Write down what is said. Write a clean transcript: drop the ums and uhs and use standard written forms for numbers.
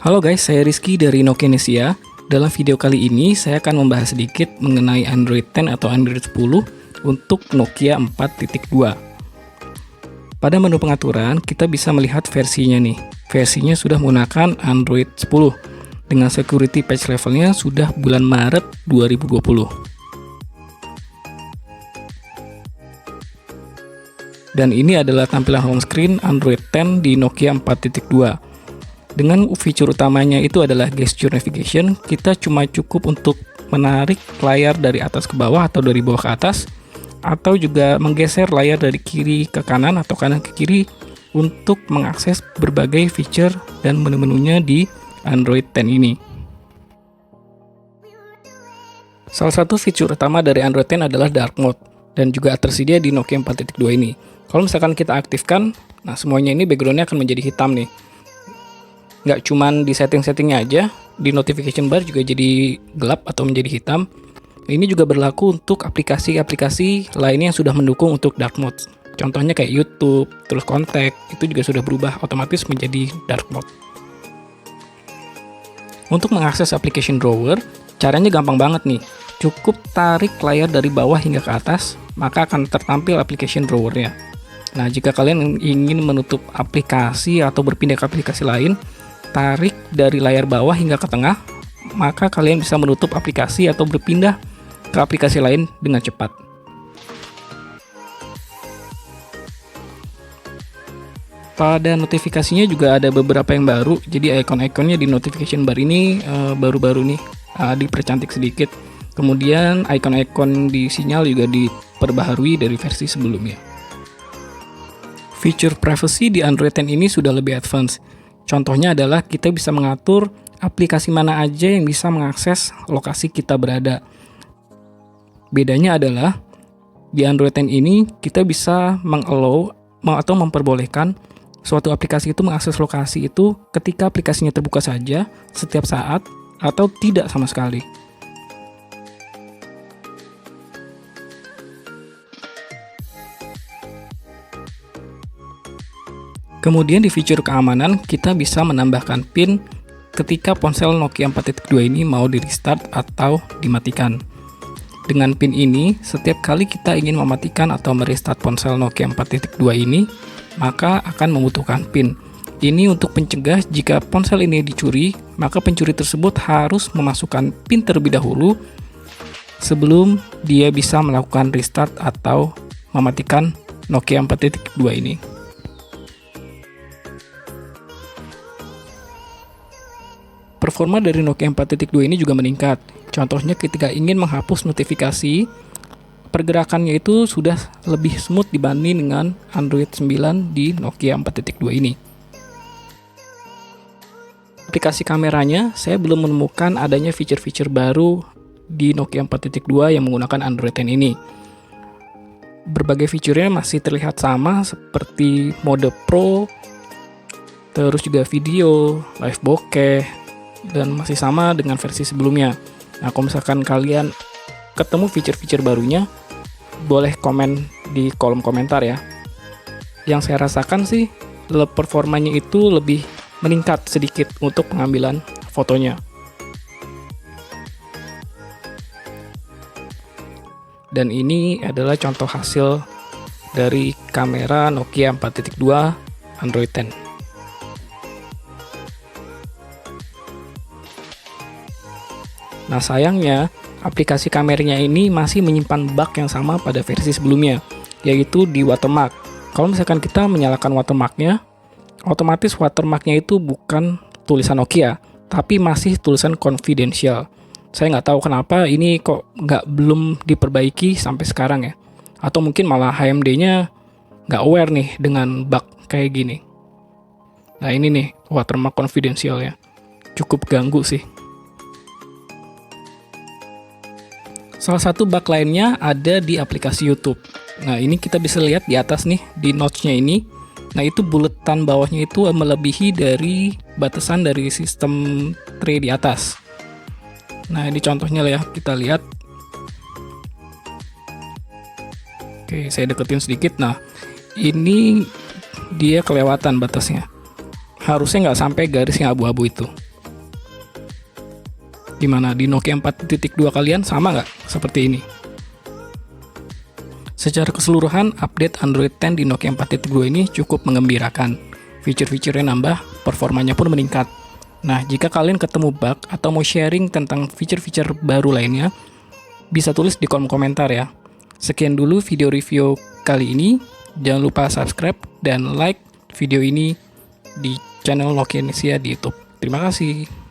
Halo guys, saya Rizky dari Nokia Nesia. Dalam video kali ini saya akan membahas sedikit mengenai Android 10 atau Android 10 untuk Nokia 4.2. Pada menu pengaturan, kita bisa melihat versinya nih. Versinya sudah menggunakan Android 10 dengan security patch levelnya sudah bulan Maret 2020. Dan ini adalah tampilan home screen Android 10 di Nokia 4.2. Dengan fitur utamanya itu adalah gesture navigation, kita cuma cukup untuk menarik layar dari atas ke bawah atau dari bawah ke atas, atau juga menggeser layar dari kiri ke kanan atau kanan ke kiri untuk mengakses berbagai fitur dan menu-menunya di Android 10 ini. Salah satu fitur utama dari Android 10 adalah Dark Mode, dan juga tersedia di Nokia 4.2 ini. Kalau misalkan kita aktifkan, nah semuanya ini backgroundnya akan menjadi hitam nih. Nggak cuman di setting-settingnya aja, di notification bar juga jadi gelap atau menjadi hitam. Ini juga berlaku untuk aplikasi-aplikasi lainnya yang sudah mendukung untuk dark mode. Contohnya kayak YouTube, terus kontak, itu juga sudah berubah otomatis menjadi dark mode. Untuk mengakses application drawer, caranya gampang banget nih. Cukup tarik layar dari bawah hingga ke atas, maka akan tertampil application drawernya. Nah, jika kalian ingin menutup aplikasi atau berpindah ke aplikasi lain, tarik dari layar bawah hingga ke tengah, maka kalian bisa menutup aplikasi atau berpindah ke aplikasi lain dengan cepat. Pada notifikasinya juga ada beberapa yang baru, jadi icon-iconnya di notification bar ini baru-baru nih dipercantik sedikit. Kemudian icon-icon di sinyal juga diperbaharui dari versi sebelumnya. Fitur privacy di Android 10 ini sudah lebih advance. Contohnya adalah kita bisa mengatur aplikasi mana aja yang bisa mengakses lokasi kita berada. Bedanya adalah di Android 10 ini kita bisa mengallow atau memperbolehkan suatu aplikasi itu mengakses lokasi itu ketika aplikasinya terbuka saja, setiap saat, atau tidak sama sekali. Kemudian di fitur keamanan, kita bisa menambahkan PIN ketika ponsel Nokia 4.2 ini mau di restart atau dimatikan. Dengan PIN ini, setiap kali kita ingin mematikan atau merestart ponsel Nokia 4.2 ini, maka akan membutuhkan PIN. Ini untuk mencegah jika ponsel ini dicuri, maka pencuri tersebut harus memasukkan PIN terlebih dahulu sebelum dia bisa melakukan restart atau mematikan Nokia 4.2 ini. Performa dari Nokia 4.2 ini juga meningkat. Contohnya ketika ingin menghapus notifikasi, pergerakannya itu sudah lebih smooth dibanding dengan Android 9 di Nokia 4.2 ini. Aplikasi kameranya, saya belum menemukan adanya fitur-fitur baru di Nokia 4.2 yang menggunakan Android 10 ini. Berbagai fiturnya masih terlihat sama seperti mode Pro, terus juga video, live bokeh, dan masih sama dengan versi sebelumnya. Nah, kalau misalkan kalian ketemu fitur-fitur barunya, boleh komen di kolom komentar ya. Yang saya rasakan sih, performanya itu lebih meningkat sedikit untuk pengambilan fotonya. Dan ini adalah contoh hasil dari kamera Nokia 4.2 Android 10. Nah sayangnya, aplikasi kameranya ini masih menyimpan bug yang sama pada versi sebelumnya, yaitu di watermark. Kalau misalkan kita menyalakan watermarknya, otomatis watermarknya itu bukan tulisan Nokia, tapi masih tulisan confidential. Saya nggak tahu kenapa ini kok belum diperbaiki sampai sekarang ya. Atau mungkin malah HMD-nya nggak aware nih dengan bug kayak gini. Nah ini nih watermark confidential ya, cukup ganggu sih. Salah satu bug lainnya ada di aplikasi YouTube. Nah, ini kita bisa lihat di atas nih, di notch-nya ini. Nah, itu buletan bawahnya itu melebihi dari batasan dari sistem tray di atas. Nah, ini contohnya lah ya, kita lihat. Oke, saya deketin sedikit. Nah, ini dia kelewatan batasnya. Harusnya nggak sampai garis yang abu-abu itu. Gimana, di Nokia 4.2 kalian sama nggak seperti ini? Secara keseluruhan, update Android 10 di Nokia 4.2 ini cukup mengembirakan. Fitur-fiturnya nambah, performanya pun meningkat. Nah, jika kalian ketemu bug atau mau sharing tentang fitur-fitur baru lainnya, bisa tulis di kolom komentar ya. Sekian dulu video review kali ini. Jangan lupa subscribe dan like video ini di channel Nokia Indonesia di YouTube. Terima kasih.